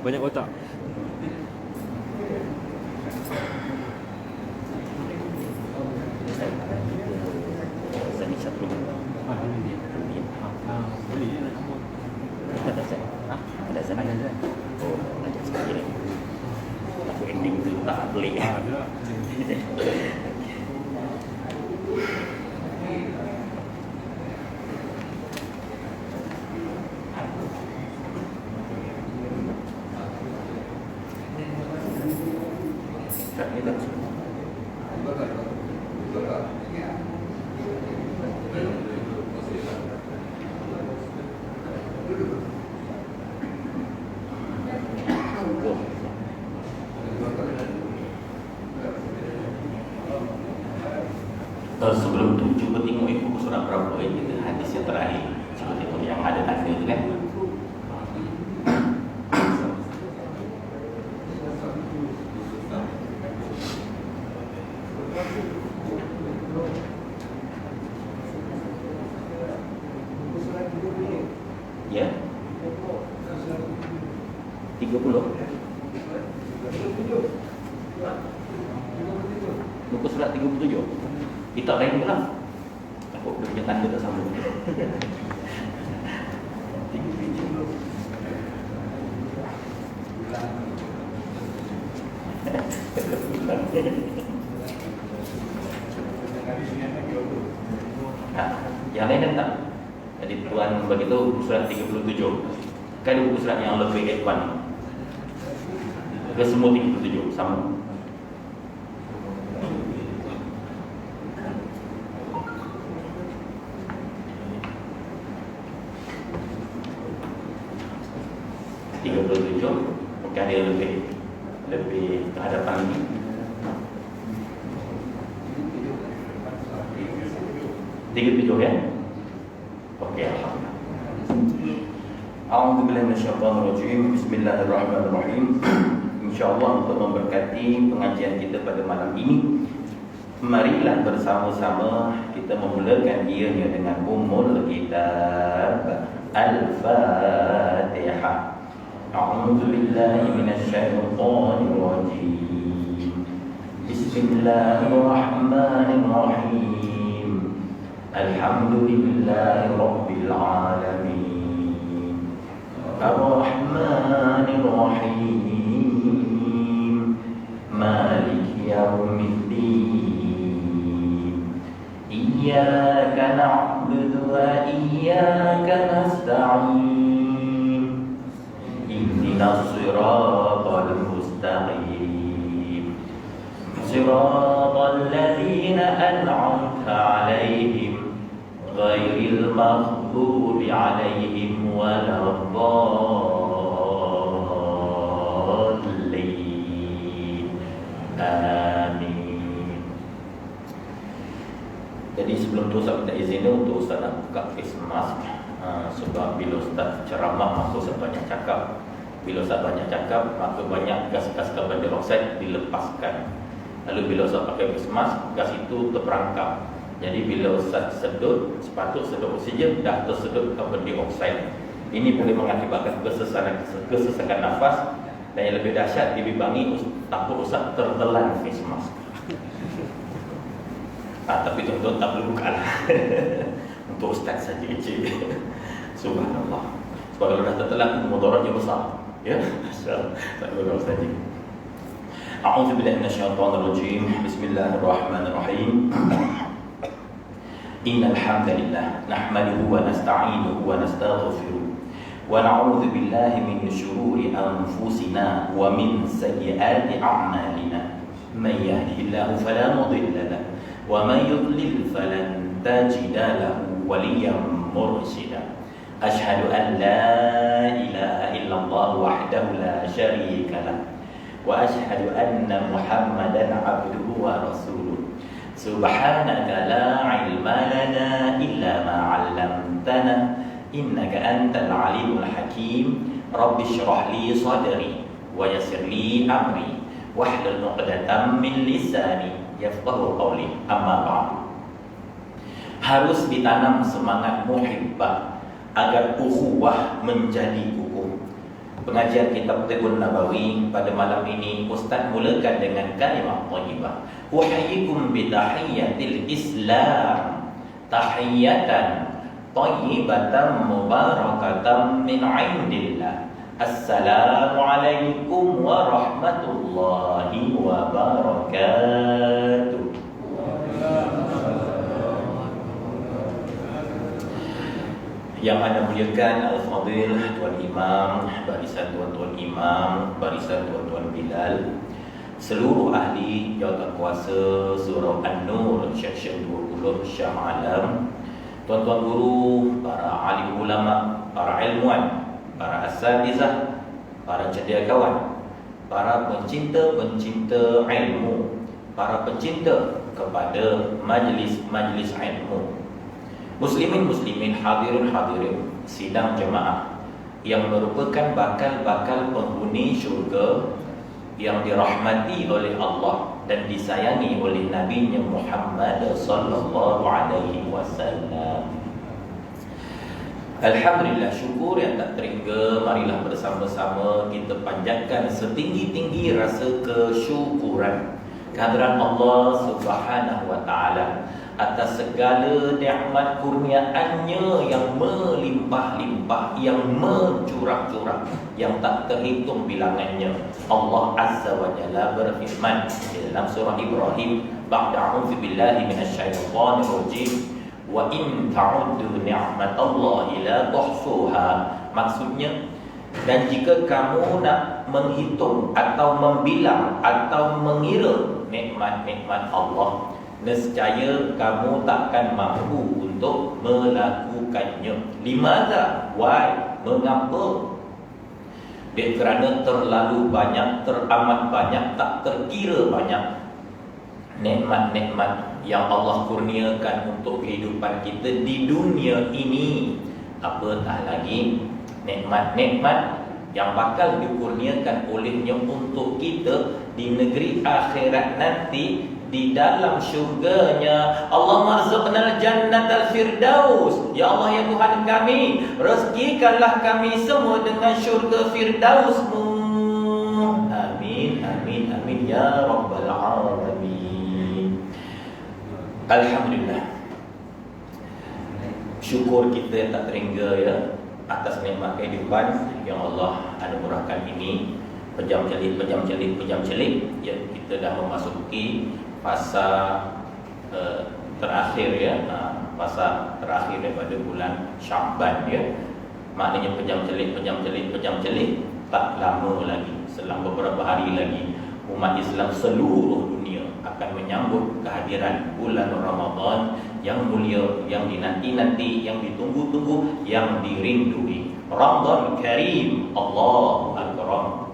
Banyak otak. Seni satu. Ada sana. Oh, ada sekali. Lagu ending tu tak beli. Sebelum tu cuba tengok buku surat berapa kita hadis yang terakhir. Cuba tengok yang ada tanda tu kan. Ya. 30. Buku surat 37. Kita lain pula. Takut dia punya tanda tak sama. Yang lain kan tak? Jadi tuan begitu surat 37. Kan buku surat yang lebih advance. Ke semua 37 sama. Mungkin dia lebih kehadapan ini. Tiga tujuh ya. Okey, alhamdulillah. A'udzubillahi minasyaitonirrajim. Bismillahirrahmanirrahim. InsyaAllah untuk memberkati pengajian kita pada malam ini, marilah bersama-sama kita memulakan ianya dengan Ummul Kitab Al-Fatihah. A'udzu billahi minasyaitonir rajim. Bismillahirrahmanirrahim. Alhamdulillahi rabbil alamin. Ar-Rahmanir Rahim. Maliki yaumiddin. Iyyaka na'budu wa iyyaka nasta'in. Ihdinas siratal mustaqim. Siratal ladzina an'amta 'alaihim ghairil maghdubi 'alaihim waladdallin. Amin. Jadi sebelum tu Ustaz minta izin untuk Ustaz nak buka face mask. Sebab bila Ustaz ceramah maka Ustaz banyak cakap. Bila Ustaz banyak cakap maka banyak gas-gas karbon dioksida dilepaskan. Lalu bila Ustaz pakai face mask, gas itu terperangkap. Jadi bila Ustaz sedut, sepatut sedut oksigen, dah tersedut karbon dioksida. Ini boleh mengakibatkan kesesakan nafas. Dan yang lebih dahsyat, dibimbang takut Ustaz tertelan face mask. Tapi tuan-tuan tak perlu buka lah. Untuk Ustaz saja. Subhanallah. Sebab kalau dah tertelan mudaratnya besar. Ya. Tak boleh saja. A'udzu billahi minasyaitonir rajim. Bismillahirrahmanirrahim. Innal hamdalillah nahmaduhu wa nasta'inuhu wa nastaghfiruh wa na'udzu billahi min shururi anfusina wa min sayyiati a'malina. Man yahdihillahu fala mudilla lahu wa man yudlil falan tajida lahu waliyyan mursyida. Ashhadu an la ilaha illallah wahdahu la syarika lah wa ashhadu anna Muhammadan abduhu wa rasuluh. Subhanaka la ilma lana illa ma 'allamtana innaka antal alimul hakim. Rabbi shrah li sadri wa yassir li amri wahlul 'uqdatam min lisani yafqahu qawli. Amma ba'd. Harus ditanam semangat muhibbah agar ukhuwah menjadi kukuh. Pengajian kitab Tibbun Nabawi pada malam ini Ustaz mulakan dengan kalimah thayyibah. Uhayyikum bi tahiyyatil Islam, tahiyatan thayyibatan mubarakatan min 'indillah. Assalamu alaikum warahmatullahi wabarakatuh. Yang anda muliakan Al-Fadhil Tuan Imam, barisan Tuan-Tuan Imam, barisan Tuan-Tuan Bilal, seluruh ahli jawatan kuasa Surau An-Nur Syekh 20 Syah Alam, tuan-tuan guru, para alim ulama, para ilmuwan, para asatizah, para cendekiawan, para pencinta-pencinta ilmu, para pencinta kepada majlis-majlis ilmu, muslimin hadirin sidang jemaah yang merupakan bakal-bakal penghuni syurga yang dirahmati oleh Allah dan disayangi oleh Nabi-Nya Muhammad sallallahu alaihi wasallam. Alhamdulillah, syukur yang tak terhingga. Marilah bersama-sama kita panjatkan setinggi-tinggi rasa kesyukuran kehadiran Allah Subhanahu wa taala atas segala nikmat kurniaannya yang melimpah-limpah, yang mencurah-curah, yang tak terhitung bilangannya. Allah Azza wa Jalla berfirman dalam surah Ibrahim, ba'da a'udzu billahi minasyaitonir rajim, wa in ta'uddu ni'matallahi la tuhsuha. Maksudnya, dan jika kamu nak menghitung atau membilang atau mengira nikmat-nikmat Allah, nescaya kamu takkan mampu untuk melakukannya. Limadha? Why? Mengapa? Kerana terlalu banyak, teramat banyak, tak terkira banyak nikmat-nikmat yang Allah kurniakan untuk kehidupan kita di dunia ini. Apatah lagi nikmat-nikmat yang bakal dikurniakan olehnya untuk kita di negeri akhirat nanti, di dalam syurganya. Allah marzuqnal jannatal firdaus. Ya Allah, ya Tuhan kami, rezekikanlah kami semua dengan syurga firdaus-Mu. Amin, amin, amin ya rabbal alamin. Alhamdulillah, syukur kita tak terhingga ya atas nikmat kehidupan yang Allah anugerahkan ini. Pejam celik ya, kita dah memasuki fasa terakhir ya, fasa terakhir daripada bulan Sya'ban ya. Maknanya pejam celik tak lama lagi, selang beberapa hari lagi umat Islam seluruh dunia akan menyambut kehadiran bulan Ramadan yang mulia, yang dinanti-nanti, yang ditunggu-tunggu, yang dirindui. Ramadan Karim, Allahu Akbar.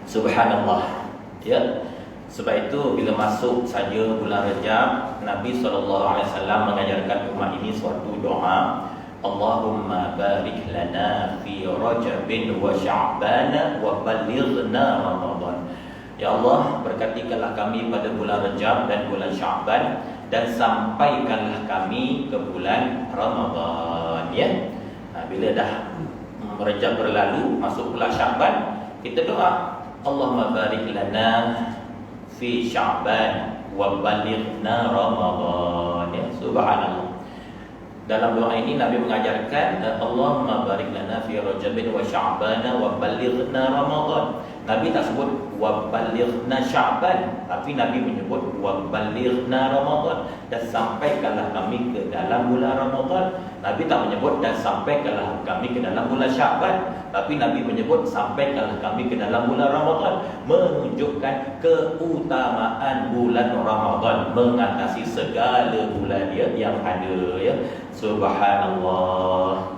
Subhanallah ya. Sebab itu bila masuk saja bulan Rajab, Nabi SAW mengajarkan umat ini suatu doa, Allahumma barik lana fi Rajabin wa Sya'ban wa balighna Ramadan. Ya Allah, berkatikanlah kami pada bulan Rajab dan bulan Sya'ban, dan sampaikanlah kami ke bulan Ramadan ya. Bila dah Rajab berlalu, masuk bulan Sya'ban, kita doa Allahumma barik lana fi Sya'ban wa balighna Ramadan ya. Subhanallah. Dalam doa ini Nabi mengajarkan Allahumma barik lana fi Rajabin wa Sya'bana wa ballighna Ramadan. Nabi tak sebut wa ballighna Sya'ban, tapi Nabi menyebut wa ballighna Ramadan, dan sampaikanlah kami ke dalam bulan Ramadan. Nabi tak menyebut dan sampaikanlah kami ke dalam bulan Sya'ban, tapi Nabi menyebut sampaikanlah kami ke dalam bulan Ramadan, menunjukkan keutamaan bulan Ramadan mengatasi segala bulan dia yang ada, ya. Subhanallah.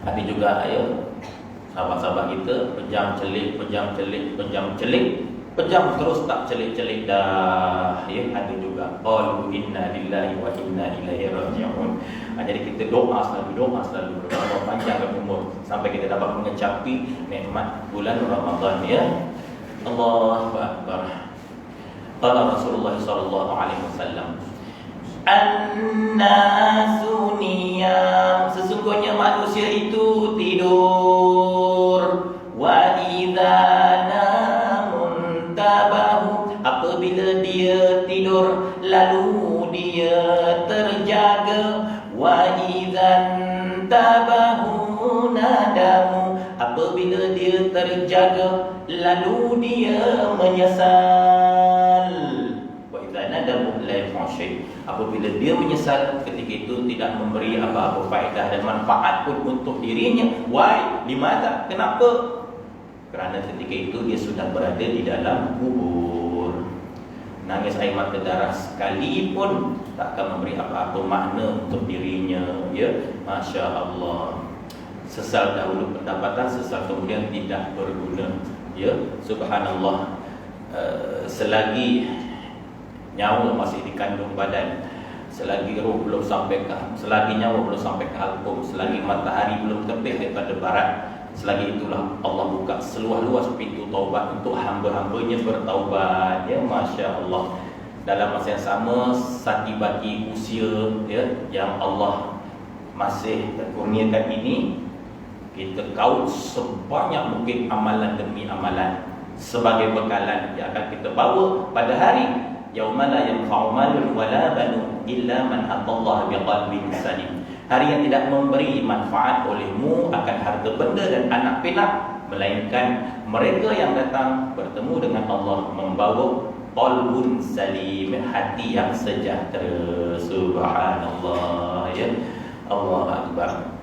Ada juga, ya, sahabat-sahabat kita pejam celik, pejam terus tak celik-celik dah, ya. Ada juga qalu inna lillahi wa inna ilaihi raji'un. Jadi kita doa selalu berdoa panjangkan umur sampai kita dapat mengecapi nikmat bulan Ramadan, ya. Allahu akbar. Qala Rasulullah sallallahu alaihi wasallam, an-nasu niyam, sesungguhnya manusia itu tidur, wa idza namun tabahu, apabila dia tidur lalu dia terjaga, wa idzan tabahu nadamu, apabila dia terjaga lalu dia menyesal. Wa idzan nadamu la yaf'al, apabila dia menyesal ketika itu tidak memberi apa-apa faedah dan manfaat pun untuk dirinya. Why? Limata? Kenapa? Kerana ketika itu dia sudah berada di dalam kubur. Nangis air mata darah sekalipun takkan memberi apa-apa makna untuk dirinya, ya. Masya Allah. Sesal dahulu pendapatan, sesal kemudian tidak berguna, ya. Subhanallah. Selagi nyawa masih dikandung badan, selagi roh belum sampai ke, selagi nyawa belum sampai ke halqum, selagi matahari belum terbit daripada barat, selagi itulah Allah buka seluas-luas pintu taubat untuk hamba-hambanya bertaubat, ya. Masya Allah. Dalam masa yang sama, sati-baki usia, ya, yang Allah masih kurniakan ini, kita kaut sebanyak mungkin amalan demi amalan sebagai bekalan yang akan kita bawa pada hari yauma la yanfa'u malun wala banun illa man atallaha biqalbin salim. Hari yang tidak memberi manfaat olehmu akan harta benda dan anak pinak, melainkan mereka yang datang bertemu dengan Allah membawa qalbun salim, hati yang sejahtera. Subhanallah, ya. Allahu akbar.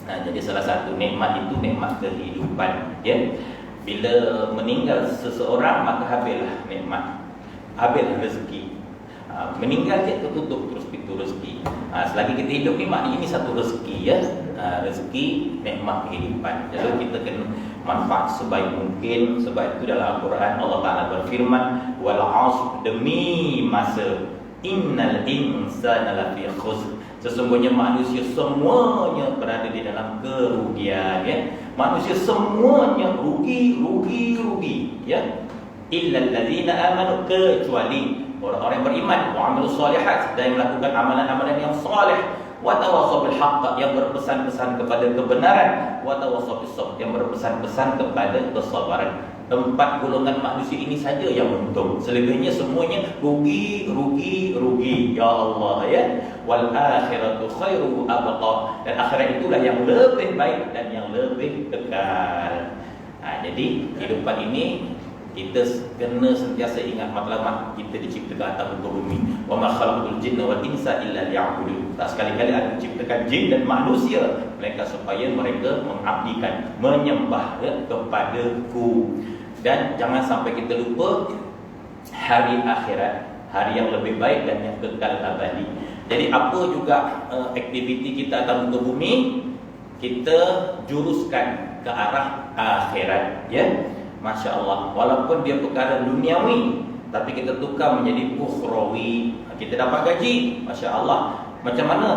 Jadi salah satu nikmat itu nikmat kehidupan, ya. Bila meninggal seseorang maka habislah nikmat, habis rezeki. Meninggal dia tertutup terus pintu rezeki. Selagi kita hidup ni maknanya ini satu rezeki, ya. Rezeki nikmat kehidupan. Jadi kita kena manfaat sebaik mungkin. Sebab itu dalam Al-Quran Allah Ta'ala berfirman, wal 'asr, demi masa, innal insana lafi khusr, sesungguhnya manusia semuanya berada di dalam kerugian, ya. Manusia semuanya rugi, ya. Illal ladzina amanu, kecuali orang-orang yang beriman, wa amilus solihat, dan melakukan amalan-amalan yang soleh, wa tawassaw bil haqq, yang berpesan-pesan kepada kebenaran, wa tawassaw bis sabr, yang berpesan-pesan kepada kesabaran. 4 golongan manusia ini saja yang untung. Selebihnya semuanya rugi. Ya Allah, ya. Wal akhiratu khairu abqa, dan akhirat itulah yang lebih baik dan yang lebih kekal. Jadi kehidupan ini kita kena sentiasa ingat matlamat kita diciptakan atas muka bumi. Wa ma khalaqul jinna wal insa illa liya'budun. Tak sekali-kali aku ciptakan jin dan manusia melainkan supaya mereka mengabdikan, menyembah, ya, kepadaku. Dan jangan sampai kita lupa hari akhirat, hari yang lebih baik dan yang kekal abadi. Jadi apa juga aktiviti kita atas muka bumi, kita juruskan ke arah akhirat, ya. Masya Allah. Walaupun dia perkara duniawi, tapi kita tukar menjadi ukhrawi. Kita dapat gaji, Masya Allah. Macam mana?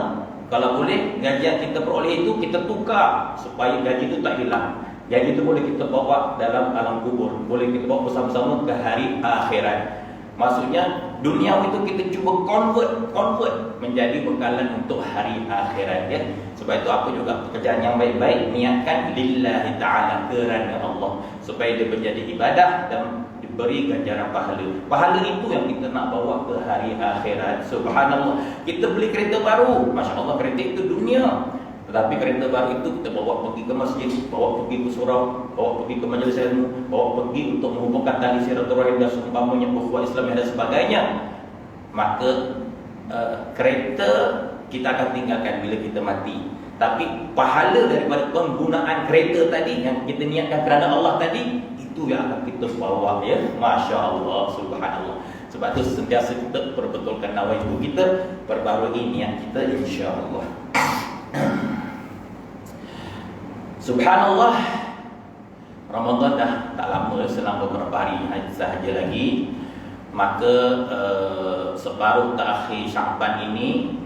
Kalau boleh gaji yang kita peroleh itu kita tukar supaya gaji itu tak hilang. Gaji itu boleh kita bawa dalam alam kubur, boleh kita bawa bersama-sama ke hari akhirat. Maksudnya dunia itu kita cuba convert menjadi bekalan untuk hari akhirat, ya. Sebab itu aku juga pekerjaan yang baik-baik niatkan lillahi ta'ala, kerana Allah, supaya dia menjadi ibadah dan diberi ganjaran pahala. Pahala itu yang kita nak bawa ke hari akhirat. Subhanallah. Kita beli kereta baru, Masya Allah, kereta itu dunia. Tetapi kereta baru itu kita bawa pergi ke masjid, bawa pergi ke surau, bawa pergi ke majlis ilmu, bawa pergi untuk menghubungkan tali silaturahim dan seumpamanya ukhuwah Islam dan sebagainya. Maka kereta kita akan tinggalkan bila kita mati. Tapi pahala daripada penggunaan kereta tadi yang kita niatkan kerana Allah tadi, itu yang akan kita bawa, ya. Masya Allah, subhanallah. Sebab tu sentiasa kita perbetulkan nawaitu kita, perbarui niat kita, insya-Allah. Subhanallah, Ramadan dah tak lama, selama beberapa hari sahaja lagi. Maka separuh terakhir Syaban ini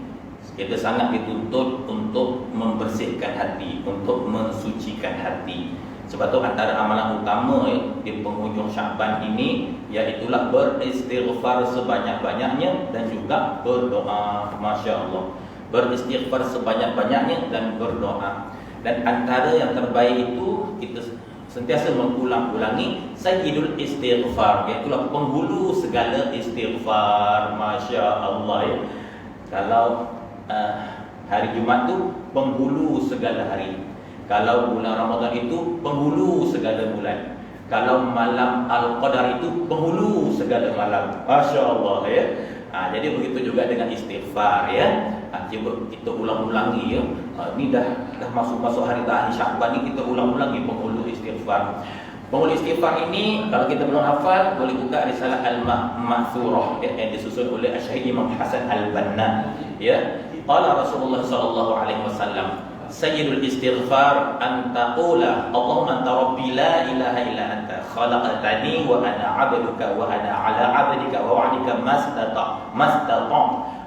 kita sangat dituntut untuk membersihkan hati, untuk mensucikan hati. Sebab tu antara amalan utama di penghujung Syaban ini iaitulah beristighfar sebanyak-banyaknya dan juga berdoa. Masya Allah, beristighfar sebanyak-banyaknya dan berdoa. Dan antara yang terbaik itu kita sentiasa mengulang-ulangi sayyidul istighfar, iaitulah penghulu segala istighfar. Masya Allah, ya. Kalau hari Jumat tu penghulu segala hari. Kalau bulan Ramadan itu penghulu segala bulan. Kalau malam Al-Qadar itu penghulu segala malam. Masya Allah, ya. Jadi begitu juga dengan istighfar, ya. Cuba kita ulang-ulangi, ya. Ini dah masuk hari terakhir Syaban ni, kita ulang-ulangi penghulu istighfar. Penghulu istighfar ini kalau kita belum hafal, boleh buka risalah Al-Ma'thurah, yang disusun oleh Asy-Syaikh Imam Hasan Al-Banna, ya. Qala Rasulullah sallallahu alaihi wasallam, sayyidul istighfar an taqula Allahumma anta rabbi la ilaha illa anta khalaqtani wa ana 'abduka wa ana 'ala 'abdika wa wa'dika mastata'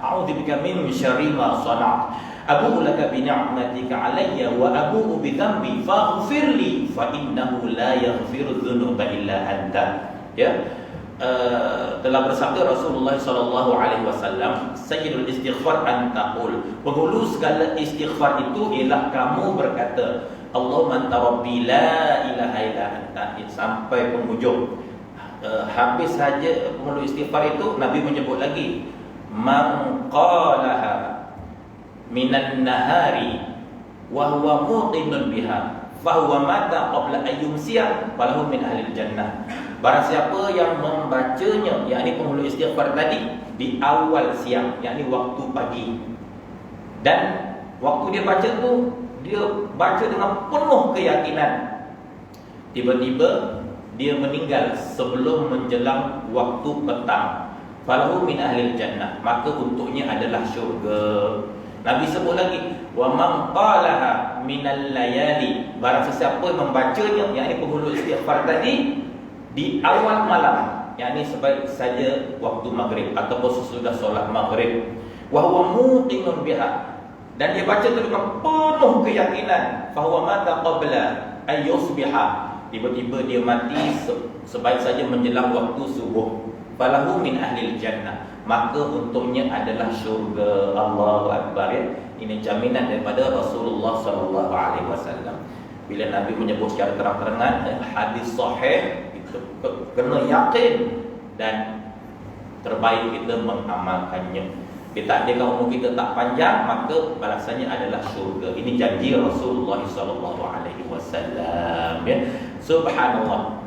a'udzu bika min syarri ma sana'tu abu'u laka bi ni'matika 'alayya wa abu'u bi dhanbi faghfir li fa innahu la yaghfiru dzunuba illa anta. Ya. Telah bersabda Rasulullah sallallahu alaihi wasallam, sayyidul istighfar an taqul, penghulu segala istighfar itu ialah kamu berkata Allahumma anta rabbi la ilaha illa anta, sampai penghujung. Habis saja penghulu istighfar itu, Nabi menyebut lagi, man qalaha minan nahari wa huwa muqinun biha fahuwa mata qabla ayyumsiya falahu min ahlil jannah. Barang siapa yang membacanya, yakni penghulu istighfar tadi, di awal siang, yakni waktu pagi, dan waktu dia baca tu, dia baca dengan penuh keyakinan, tiba-tiba dia meninggal sebelum menjelang waktu petang, falahu min ahlil jannah, maka untuknya adalah syurga. Nabi sebut lagi, wa man qalaha minal layali, barang sesiapa yang membacanya, yakni penghulu istighfar tadi, di awal malam, yakni sebaik saja waktu maghrib ataupun sesudah solat maghrib, wa huwa muqinun biha, dan dia baca itu dengan penuh keyakinan, fa huwa mata qabla ay yusbiha, tiba-tiba dia mati sebaik saja menjelang waktu subuh, falahu min ahlil jannah, maka untuknya adalah syurga. Allahu akbar, ya. Ini jaminan daripada Rasulullah sallallahu alaihi wasallam. Bila Nabi menyebut secara terang-terangan, hadis sahih, kena yakin dan terbaik kita mengamalkannya. Ditakdirkan umur kita tak panjang, maka balasannya adalah syurga. Ini janji Rasulullah sallallahu alaihi wasallam, ya. Subhanallah.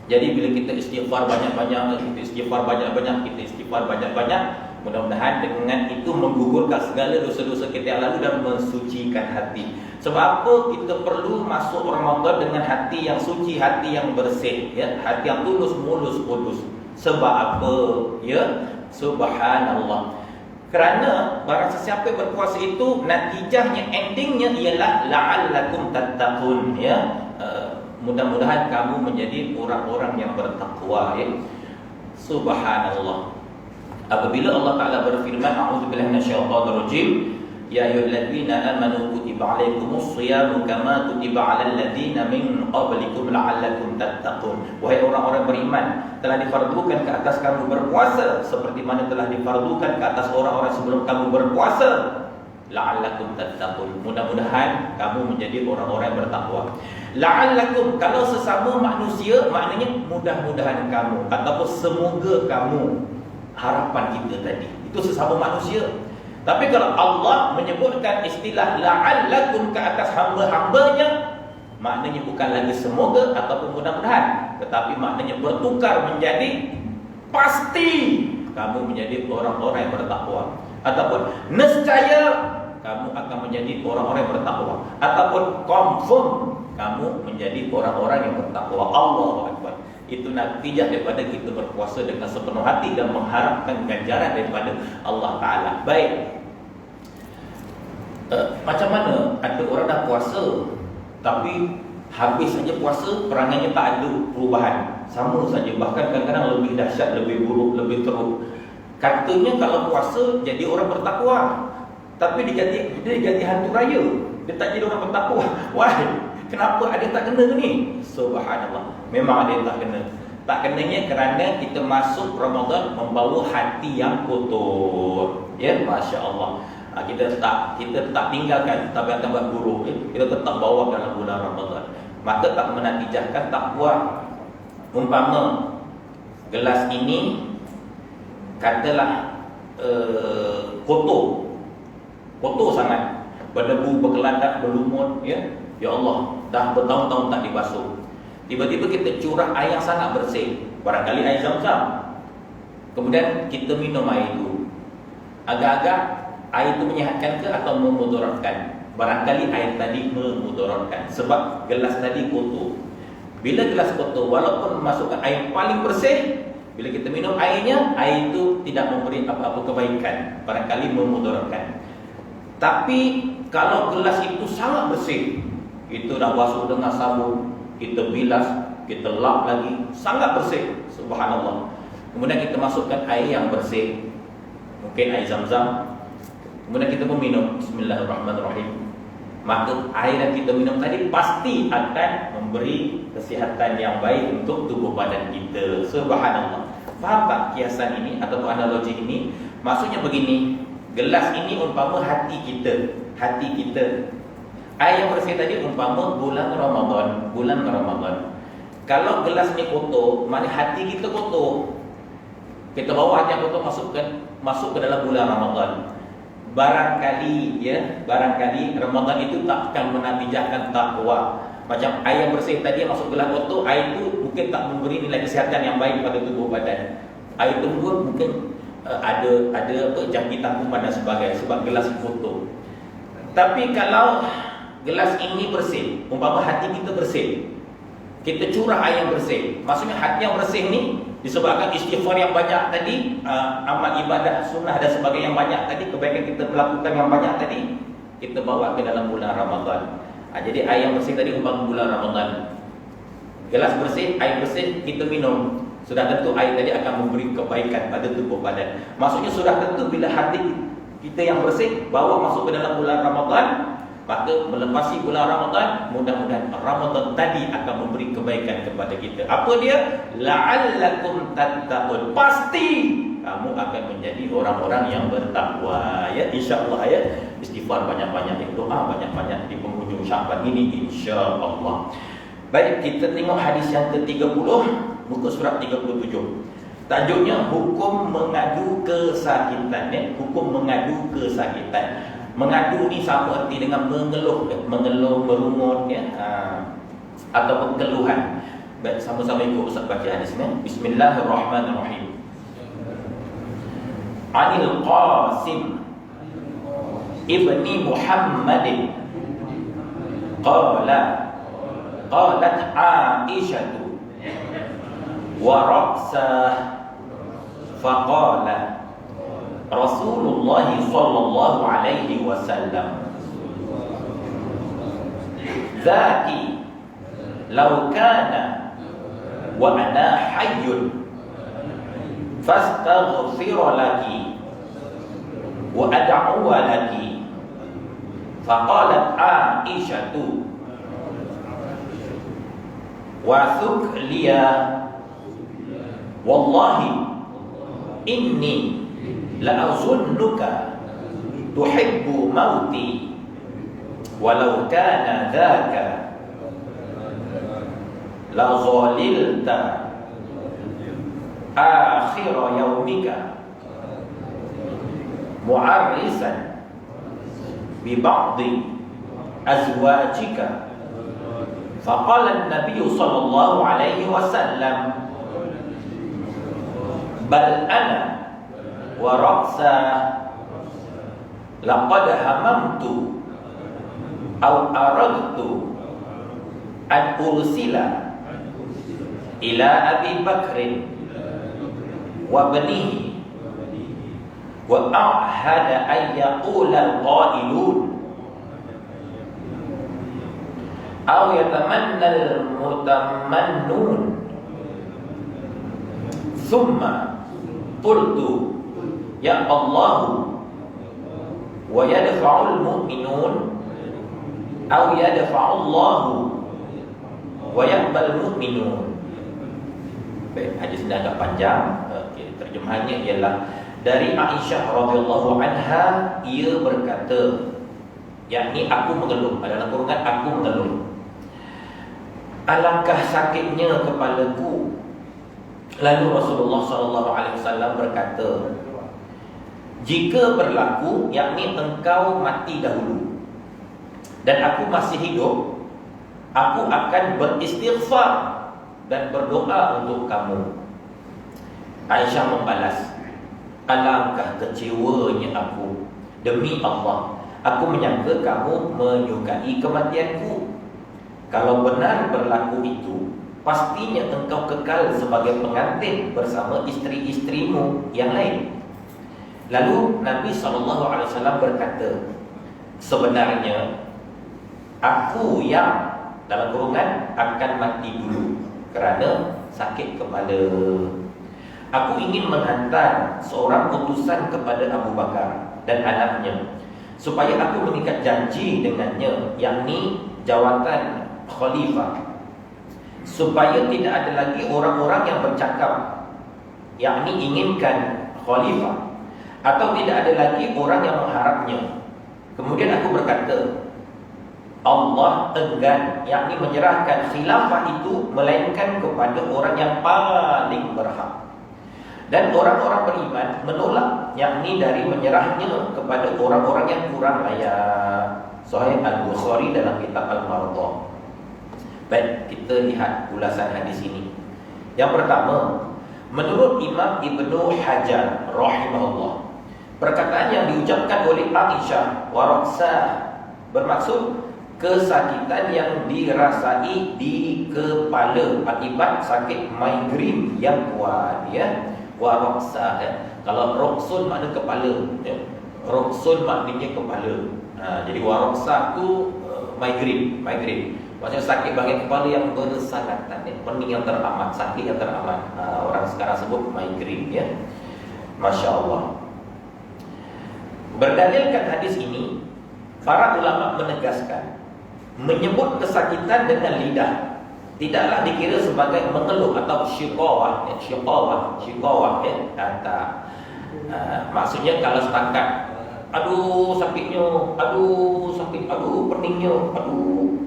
Jadi bila kita istighfar banyak-banyak, kita istighfar banyak-banyak, mudah-mudahan dengan itu menggugurkan segala dosa-dosa kita yang lalu dan mensucikan hati. Sebab apa kita perlu masuk Ramadan dengan hati yang suci, hati yang bersih, ya, hati yang tulus, mulus, kudus. Sebab apa? Ya, subhanallah. Kerana barang sesiapa berpuasa itu, natijahnya, endingnya ialah la'allakum tattaqun, ya. Mudah-mudahan kamu menjadi orang-orang yang bertakwa, ya. Subhanallah. Apabila Allah Ta'ala berfirman, a'udzubillahi minasyaitonir rajim, ya ayyuhalladzina amanu kutiba 'alaikumus shiyamu kama kutiba 'alal ladzina min qablikum la'allakum tattaqun. Wahai orang-orang beriman, telah difardukan ke atas kamu berpuasa seperti mana telah difardukan ke atas orang-orang sebelum kamu berpuasa, la'allakum tattaqun. Mudah-mudahan kamu menjadi orang-orang yang bertakwa. La'allakum, kalau sesama manusia maknanya mudah-mudahan kamu ataupun semoga kamu, harapan kita tadi. Itu sesama manusia. Tapi kalau Allah menyebutkan istilah la'allakum ke atas hamba-hambanya, maknanya bukan lagi semoga ataupun mudah-mudahan, tetapi maknanya bertukar menjadi pasti kamu menjadi orang-orang yang bertakwa, ataupun nescaya kamu akan menjadi orang-orang yang bertakwa, ataupun confirm kamu menjadi orang-orang yang bertakwa. Allahu Akbar. Itu natijah daripada kita berpuasa dengan sepenuh hati dan mengharapkan ganjaran daripada Allah Ta'ala. Baik, macam mana ada orang dah puasa tapi habis saja puasa, perangannya tak ada perubahan, sama saja, bahkan kadang-kadang lebih dahsyat, lebih buruk, lebih teruk. Katanya kalau puasa jadi orang bertakwa, tapi dia ganti hantu raya, dia tak jadi orang bertakwa. Why? Kenapa ada tak kena ni? Subhanallah, memang ada yang tak kena. Tak kenanya kerana kita masuk Ramadan membawa hati yang kotor. Ya, Masya Allah. Kita tak tinggalkan tabiat-tabiat buruk, kita tetap bawa dalam bulan Ramadan. Maka tak menatijahkan takwa. Umpama gelas ini katalah kotor sangat, berdebu, berkelandak, berlumut, ya Allah, dah bertahun-tahun tak dibasuh. Tiba-tiba kita curah air yang sangat bersih, barangkali air Zam-Zam. Kemudian kita minum air itu. Agak-agak air itu menyihatkan ke atau memudaratkan? Barangkali air tadi memudaratkan sebab gelas tadi kotor. Bila gelas kotor, walaupun masukkan air paling bersih, bila kita minum airnya, air itu tidak memberi apa-apa kebaikan, barangkali memudaratkan. Tapi kalau gelas itu sangat bersih, itu dah basuh dengan sabun, kita bilas, kita lap lagi, sangat bersih, subhanallah. Kemudian kita masukkan air yang bersih, mungkin air Zam-Zam. Kemudian kita pun minum, bismillahirrahmanirrahim. Maka air yang kita minum tadi pasti akan memberi kesihatan yang baik untuk tubuh badan kita. Subhanallah. Faham tak kiasan ini atau analogi ini? Maksudnya begini, gelas ini umpama hati kita. Hati kita. Air yang bersih tadi umpama bulan Ramadan. Kalau gelas ni kotor, maknanya hati kita kotor. Kita bawa hati yang kotor masuk ke dalam bulan Ramadan. Barangkali Ramadan itu tak akan menatijahkan takwa. Macam air yang bersih tadi yang masuk gelas kotor, air itu mungkin tak memberi nilai kesihatan yang baik pada tubuh badan. Air itu mungkin ada jangkitan kuman dan sebagainya sebab gelas kotor. Tapi kalau gelas ini bersih, umpama hati kita bersih, kita curah air yang bersih, maksudnya hati yang bersih ni disebabkan istighfar yang banyak tadi, amal ibadah sunnah dan sebagainya yang banyak tadi, kebaikan kita melakukan yang banyak tadi, kita bawa ke dalam bulan Ramadan. Jadi air yang bersih tadi umpama bulan Ramadan, gelas bersih, air bersih kita minum, sudah tentu air tadi akan memberi kebaikan pada tubuh badan. Maksudnya sudah tentu bila hati kita yang bersih bawa masuk ke dalam bulan Ramadan, maka melepasi bulan Ramadan, mudah-mudahan Ramadan tadi akan memberi kebaikan kepada kita. Apa dia? La'allakum tattaqun. Pasti kamu akan menjadi orang-orang yang bertakwa. Ya, insya-Allah ya. Istighfar banyak-banyak, doa banyak-banyak di penghujung Syaban ini, insya-Allah. Baik, kita tengok hadis yang ke-30, muka surat 37. Tajuknya hukum mengadu kesakitan, ya. Hukum mengadu kesakitan. Mengadu ni sama arti dengan mengeluh, merungut, ya, ataupun keluhan. Baik, sama-sama ikut Ustaz baca hadisnya. Bismillahirrahmanirrahim. Anil Qasim ibni Muhammadin qalat Aisyatu wa Raqsah faqala Rasulullah sallallahu alaihi wasallam Zaki law kana wa ana hayyun fastaghfir laki wa ad'u laki. Faqalat Aisyatu wa thukliya wallahi inni la azunnuka tuhibbu mauti walau kana dhaka la zalilta akhir yaumika mu'arrisan bi ba'di azwajika. Faqala an-nabiy sallallahu alaihi wasallam bal ana wa ra'sa laqad hamamtu aw aradtu an ursila ila Abi Bakrin wa banihi wa a'hada an yaqula al-qailun aw yatamanna al-mutamannun thumma qultu ya Allah wa yadfa'ul mu'minun aw yadfa'ullahu wa yaqbal mu'minun. Baik, hadis ini agak panjang. Terjemahannya ialah dari Aisyah radhiyallahu anha, ia berkata, yakni aku mengeluh, dalam kurungan aku mengeluh, alangkah sakitnya kepalaku. Lalu Rasulullah sallallahu alaihi wasallam berkata, jika berlaku, yakni engkau mati dahulu dan aku masih hidup, aku akan beristighfar dan berdoa untuk kamu. Aisyah membalas, alangkah kecewanya aku. Demi Allah, aku menyangka kamu menyukai kematianku. Kalau benar berlaku itu, pastinya engkau kekal sebagai pengantin bersama isteri-isterimu yang lain. Lalu Nabi SAW berkata, sebenarnya aku yang dalam kurungan akan mati dulu kerana sakit kepala. Aku ingin menghantar seorang utusan kepada Abu Bakar dan anaknya supaya aku mengikat janji dengannya, yakni jawatan khalifah, supaya tidak ada lagi orang-orang yang bercakap, yakni inginkan khalifah, atau tidak ada lagi orang yang mengharapnya. Kemudian aku berkata, Allah enggan, yakni menyerahkan khilafah itu melainkan kepada orang yang paling berhak. Dan orang-orang beriman menolak, yakni dari menyerahnya kepada orang-orang yang kurang layak. Sahih Al-Bukhari dalam kitab Al-Mardah. Baik, kita lihat ulasan hadis ini. Yang pertama, menurut Imam Ibnu Hajar rahimahullah, perkataan yang diucapkan oleh Aisyah waraqsa bermaksud kesakitan yang dirasai di kepala akibat sakit migrain yang kuat, ya. Waraqsa, ya. Kalau roksun makna kepala, ya. Roksun maknanya kepala. Jadi waraqsa tu migrain. Maksudnya sakit bahagian kepala yang bersangatan, ya. Pening yang teramat, sakit yang teramat. Orang sekarang sebut migrain, ya. Masya Allah. Berdalilkan hadis ini, para ulama menegaskan, menyebut kesakitan dengan lidah tidaklah dikira sebagai mengeluh atau syikawah, ya. Maksudnya kalau setakat aduh sakitnya, aduh sakit, aduh peningnya, aduh,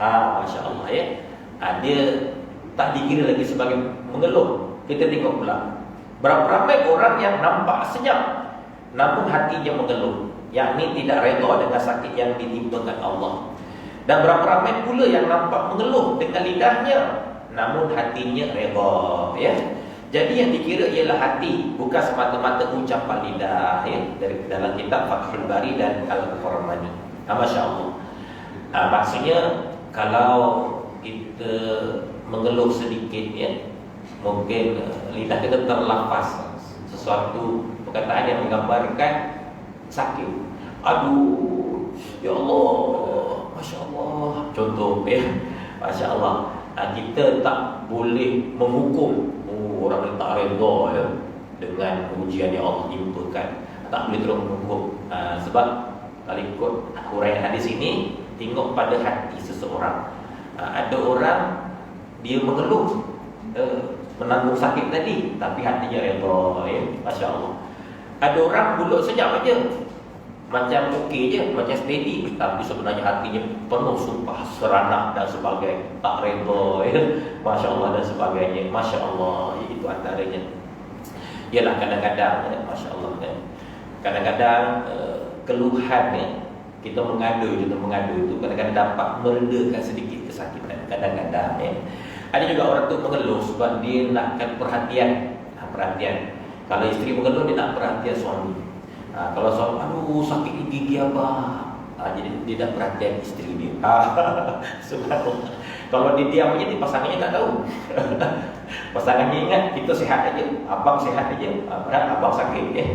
Masya Allah, ya. Dia tak dikira lagi sebagai mengeluh. Kita tengok pula berapa ramai orang yang nampak senyap namun hatinya mengeluh, yakni tidak redha dengan sakit yang ditimpakan Allah. Dan berapa ramai pula yang nampak mengeluh dengan lidahnya namun hatinya redha, ya. Jadi yang dikira ialah hati, bukan semata-mata ucapan lidah, ya. Dari dalam kitab Fathul Bari dan Al-Farmani. Masya Allah. Maksudnya kalau kita mengeluh sedikit, ya, mungkin lidah kita terlafaz sesuatu perkataan yang menggambarkan sakit. Aduh, ya Allah, Masya Allah. Contoh, ya, Masya Allah. Kita tak boleh menghukum orang yang tak redha, ya, dengan ujian yang Allah timpakan. Tak boleh terus menghukum. Sebab kalau ikut huraian hadis ini, tengok pada hati seseorang. Ada orang dia mengeluh, menanggung sakit tadi, tapi hatinya redha, ya. Masya Allah. Ada orang mulut senyap aja, macam okey je, macam steady, tapi sebenarnya hatinya penuh sumpah seranak dan sebagainya, tak redha ya. Masya Allah dan sebagainya. Masya Allah, itu antaranya. Ialah kadang-kadang ya, Masya Allah ya. Kadang-kadang keluhan ya, kita mengadu itu kadang-kadang dapat meredakan sedikit kesakitan. Kadang-kadang ya. Ada juga orang tu mengeluh sebab dia nakkan perhatian. Perhatian. Kalau isteri mengeluh, dia nak perhatian suami. Kalau suami, aduh sakit gigi abang, jadi dia tak perhatian isteri dia. Subhanallah. Kalau dia diam aja, pasangannya tak tahu. Pasangannya ingat kita sehat aja, abang sehat aja, padahal abang sakit ya.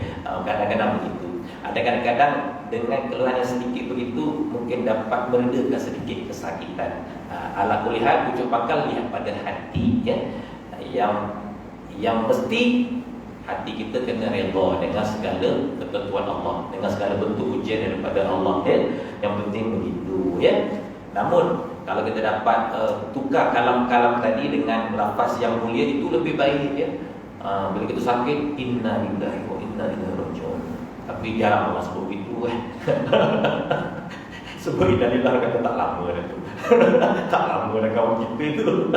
Kadang-kadang begitu. Ada kadang-kadang dengan keluhan yang sedikit begitu mungkin dapat meredakan sedikit kesakitan. Ala kulli hal, pucuk pangkal lihat pada hati ya. Yang mesti hati kita kena redha dengan segala ketentuan Allah, dengan segala bentuk ujian daripada Allah ya. Yang penting begitu ya. Namun kalau kita dapat tukar kalam-kalam tadi dengan lafaz yang mulia, itu lebih baik ya. Bila kita sakit, inna lillahi wa inna ilaihi raji'un. Tapi jarang Allah sebut itu sebut inna lillahi kata tak lama dah tu. Tak lama dah kawan kita tu.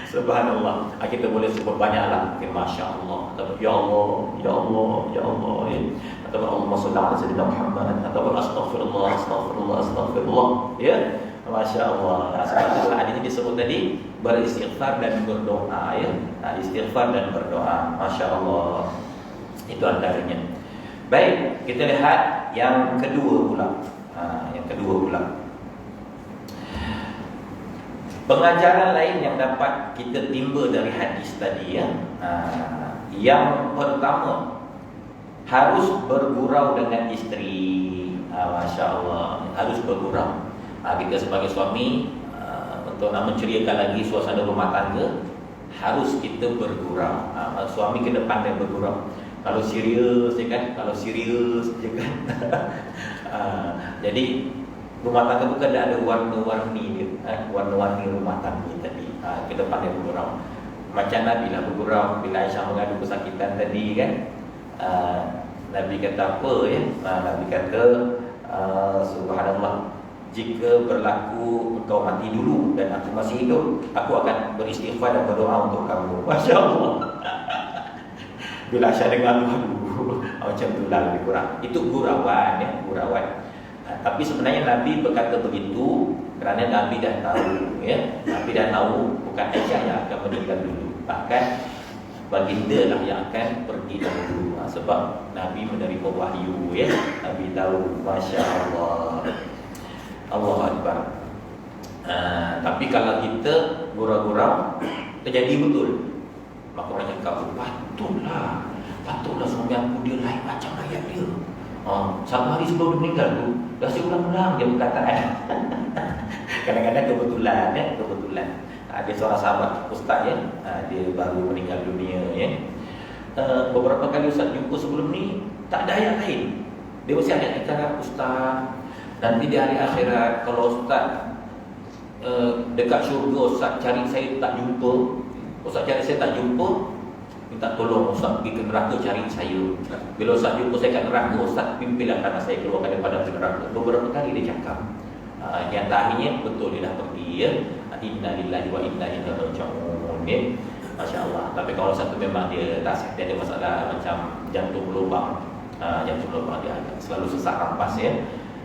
Subhanallah. Kita boleh sebut banyaklah. Masya Allah. Atau ya Allah, ya Allah, ya Allah ya. Atau Allahumma shalli ala sayyidina Muhammad. Atau astaghfirullah, astaghfirullah, astaghfirullah ya. Masya Allah. Sebab adanya disebut tadi beristighfar dan berdoa ya. Istighfar dan berdoa. Masya Allah. Itu antaranya. Baik, kita lihat yang kedua pula. Pengajaran lain yang dapat kita timba dari hadis tadi ya. Yang pertama, harus bergurau dengan isteri. Masya Allah, harus bergurau. Kita sebagai suami, untuk nak menceriakan lagi suasana rumah tangga, harus kita bergurau. Suami kena pandai bergurau. Kalau serius je kan, jadi rumah tangga bukan ada warna-warni dia, warna-warni rumah tangga tadi. Kita pandai bergurau. Macam Nabi lah bergurau bila Aisyah mengadu kesakitan tadi kan. Nabi kata apa ya? Nabi kata subhanallah, jika berlaku engkau mati dulu dan aku masih hidup, aku akan beristighfar dan berdoa untuk kamu. Masya Allah. Bila Aisyah dengar macam tu lah lebih kurang. Itu gurauan ya, gurauan. Tapi sebenarnya Nabi berkata begitu kerana Nabi dah tahu ya. Nabi dah tahu bukan Aisyah yang akan meninggal dulu, bahkan baginda lah yang akan pergi dahulu. Sebab Nabi menerima wahyu ya. Nabi tahu. Masya Allah. Allah Akbar. Tapi kalau kita gurau-gurau, terjadi betul. Maka orang cakap, patutlah suami aku dia lain macam ayat dia. Satu hari sebelum dia meninggal tu, dah ulang-ulang dia perkataan. Kadang-kadang kebetulan ya, ada seorang sahabat ustaz ya, dia baru meninggal dunia ya. Beberapa kali ustaz jumpa sebelum ni, tak ada ayat lain. Dia mesti ada acara, ustaz, nanti di hari akhirat kalau ustaz dekat syurga, ustaz cari saya tak jumpa, ustaz cari saya tak jumpa, minta tolong ustaz pergi ke neraka cari saya. Bila ustaz jumpa saya kat neraka, ustaz pimpinlah tangan saya keluarkan daripada neraka. Beberapa kali dia cakap. Yang akhirnya betul dia dah pergi ya. Inna lillahi wa inna ilaihi raji'un ya. Masya Allah. Tapi kalau satu memang dia tak sihat, dia ada masalah macam jantung lubang. Jantung lubang dia selalu sesak rampas ya.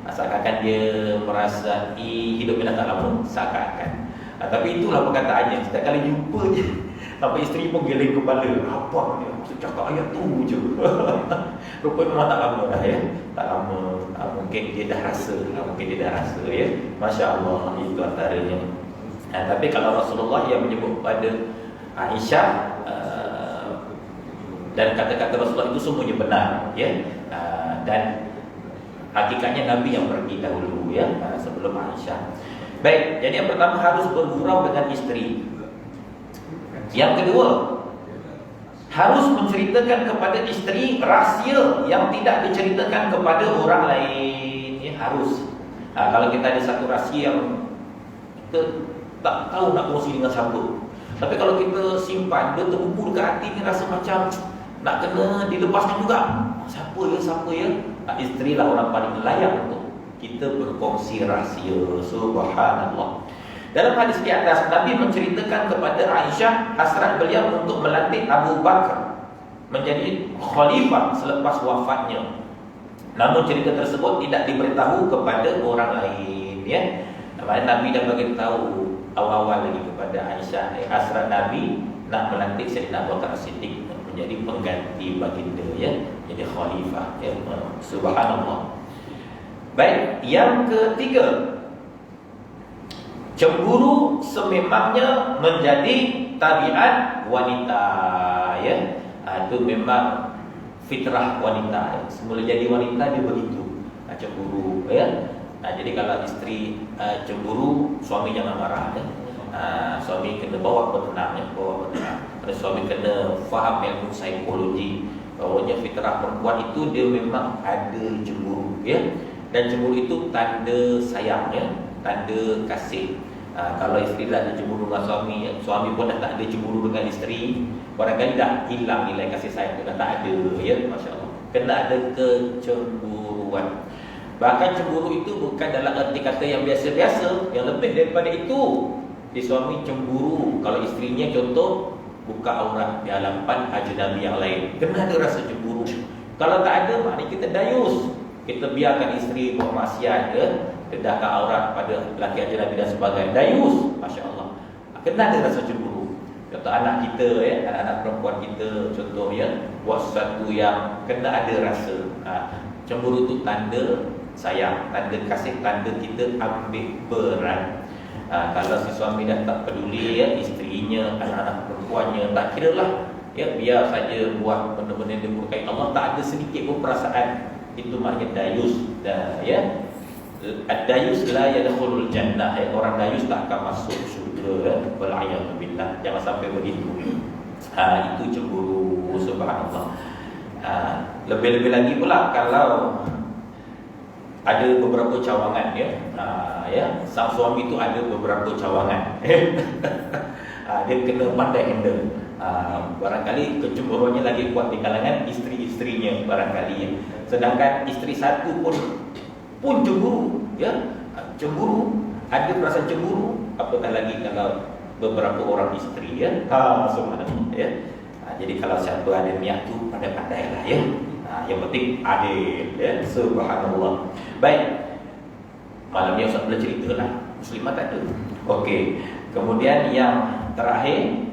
Seakan-akan dia merasai hidupnya dah tak lama, seakan-akan. Tapi itulah perkataannya. Setiap kali jumpa je, sampai isteri pun geleng kepala. Apa dia? Maksud cakap ayat tu je. Rupanya memang tak lama dah ya. Tak lama. Mungkin dia dah rasa. Ya. Masya Allah. Itu antaranya. Tapi kalau Rasulullah yang menyebut pada Aisyah dan kata-kata Rasulullah itu semuanya benar ya. Dan hakikatnya Nabi yang pergi dahulu ya, sebelum Aisyah. Baik, jadi yang pertama harus bergurau dengan isteri. Yang kedua, harus menceritakan kepada isteri rahsia yang tidak diceritakan kepada orang lain ya, harus. Kalau kita ada satu rahsia yang kita tak tahu nak kongsi dengan siapa, tapi kalau kita simpan, dia terkumpul dekat hati ni, rasa macam nak kena dilepaskan juga. Siapa ya? isteri lah orang paling layak untuk kita berkongsi rahsia. Subhanallah. Dalam hadis di atas, Nabi menceritakan kepada Aisyah hasrat beliau untuk melantik Abu Bakar menjadi khalifah selepas wafatnya. Namun cerita tersebut tidak diberitahu kepada orang lain, ya. Nabi dah beritahu awal-awal lagi kepada Aisyah hasrat Nabi nak melantik Sayyidina Abu Bakar Siddiq menjadi pengganti baginda, ya, jadi khalifah, ya. Subhanallah. Baik, yang ketiga, cemburu sememangnya menjadi tabiat wanita, ya. Itu memang fitrah wanita, ya. Semula jadi wanita dia begitu, cemburu, ya. Jadi kalau isteri cemburu, suami jangan marah, ya. Suami kena bawa bertenang, ya, bawa bertenang. Suami kena faham ilmu psikologi, bahawanya fitrah perempuan itu dia memang ada cemburu, ya. Dan cemburu itu tanda sayang, ya, tanda kasih. Kalau isteri dah ada cemburu dengan suami, ya, suami pun dah tak ada cemburu dengan isteri, barangkali dah hilang nilai kasih sayang itu, dah tak ada, ya. Masya Allah, kena ada kecemburuan. Bahkan cemburu itu bukan dalam arti kata yang biasa-biasa, yang lebih daripada itu. Si suami cemburu kalau isterinya contoh buka aurat di hadapan ajnabi yang lain, kena ada rasa cemburu. Kalau tak ada, maknanya kita dayus. Kita biarkan isteri buat maksiat, dedahkan aurat pada lelaki ajnabi dan sebagainya, dayus. Masya Allah, kena ada rasa cemburu. Contoh anak kita, ya, anak-anak perempuan kita contoh, ya, buat sesuatu yang kena ada rasa. Cemburu itu tanda sayang, tanda kasih, tanda kita ambil peran. Kalau si suami dah tak peduli, ya, isterinya, anak-anak perempuannya, tak kira lah, ya, biar saja buat benda-benda yang dimurkai Allah, tak ada sedikit pun perasaan, itu maknanya dayus. Ya, ad-dayus la yadkhulul jannah, ya. Orang dayus tak akan masuk syurga, ya. Wal'iyadzubillah. Jangan sampai begitu. Itu cemburu. Subhanallah. Lebih-lebih lagi pula kalau ada beberapa cawangan, ya. Ya, sang suami itu ada beberapa cawangan. Dia kena pandai handle. Barangkali kecemburuannya lagi kuat di kalangan isteri-isterinya barangkali, ya. Sedangkan isteri satu pun cemburu, ya. Cemburu, ada perasaan cemburu, apatah lagi kalau beberapa orang isteri, ya. Subhanallah, ya. Jadi kalau satu ada niat tu pandai-pandailah, ya. Yang penting adil, ya. Subhanallah. Baik, malam ni Ustaz boleh ceritalah, muslimat tak ada. Okey. Kemudian yang terakhir,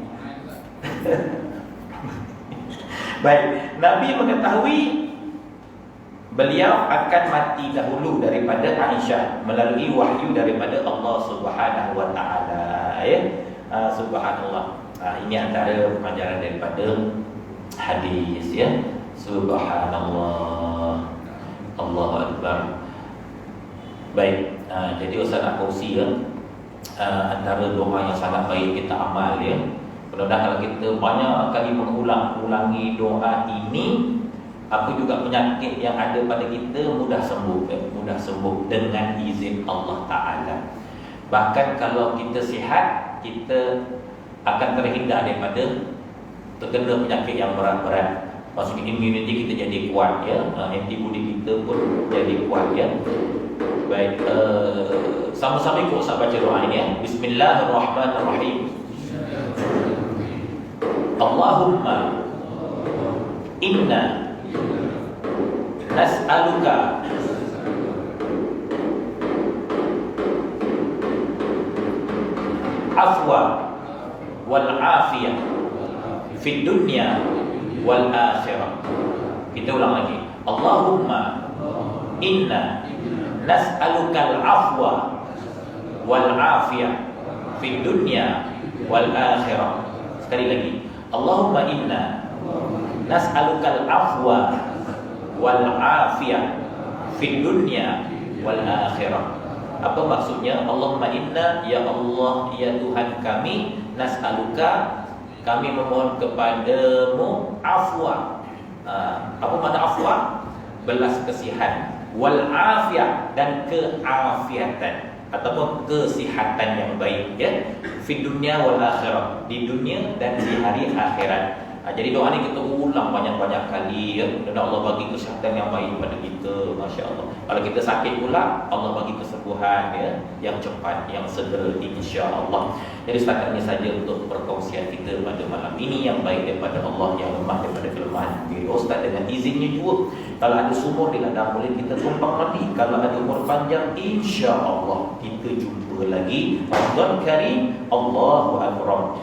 baik, Nabi mengetahui beliau akan mati dahulu daripada Aisyah melalui wahyu daripada Allah Subhanahu wa taala, ya. Subhanallah. Ini antara pelajaran daripada hadis, ya. Subhanallah. Allahu Akbar. Baik, jadi Ustaz nak kongsi, ya, antara doa yang sangat baik kita amal, ya. Mudah-mudahan kalau kita banyak kali mengulangi doa ini, apa juga penyakit yang ada pada kita mudah sembuh, ya. Mudah sembuh dengan izin Allah Ta'ala. Bahkan kalau kita sihat, kita akan terhindar daripada terkena penyakit yang berat-berat. Maksudnya immunity kita jadi kuat, ya. Antibody kita pun jadi kuat, ya. Baik, sama-sama ikut Ustaz baca doa ini, ya. Bismillahirrahmanirrahim. Allahumma inna nas'aluka afwa wal afiyah fid dunya wal akhirah. Kita ulang lagi. Allahumma inna nas'alukal afwa wal afiyah fid dunya wal akhirah. Sekali lagi. Allahumma inna nas'alukal afwa wal afiyah fid dunya wal akhirah. Apa maksudnya? Allahumma inna, ya Allah, ya Tuhan kami, nas'aluka, kami memohon kepadamu afwa. Apa makna afwa? Belas kasihan, wal afiyah, dan keafiatan ataupun kesihatan yang baik, ya. Fi dunya wal akhirah, di dunia dan di hari akhirat. Jadi doa ni kita ulang banyak-banyak kali ya. Dan Allah bagi kesihatan yang baik kepada kita, masya-Allah. Kalau kita sakit pula, Allah bagi kesembuhan ya, yang cepat, yang segera insya-Allah. Jadi setakat ini saja untuk perkongsian kita pada malam ini, yang baik daripada Allah, yang lemah daripada kelemahan diri Ustaz. Dengan izinnya juga, kalau ada sumur di ladang boleh kita tumpang mandi. Kalau ada umur panjang, insya-Allah kita jumpa lagi. Ramadan Karim, Allahu Akbar.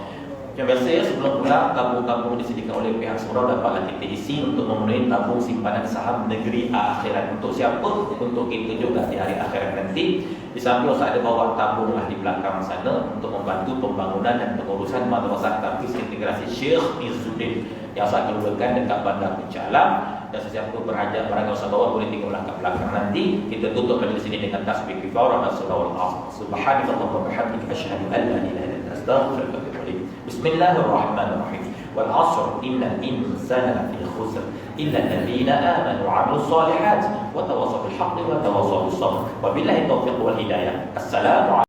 Yang biasa ya, sebelum pulang, tabung-tabung disediakan oleh pihak surau dapatlah kita isi untuk memenuhi tabung simpanan saham negeri akhirat. Untuk siapa? Untuk kita juga di hari akhirat nanti. Di samping Ustaz ada bawa tabung lah di belakang sana untuk membantu pembangunan dan pengurusan Madrasah Tahfiz Integrasi Syekh Izzuddin yang Ustaz keluarkan dekat Bandar Pecalang. Dan sesiapa berhajat barang yang Ustaz bawa boleh tinggal belakang belakang nanti. Kita tutup lagi di sini dengan tasbih kifarah dan surah Al-Asr. Subhanallah wa bihamdihi asyhadu an la ilaha illa anta astaghfiruka wa atubu ilaik. Bismillahirrahmanirrahim. Wal 'ashr innal insana lafi khusr illa alladhina amanu wa 'amilus solihat wa tawassaw bil haqqi wa tawassaw bis sabr. Wabillahi taufiq wal hidayah. Assalamu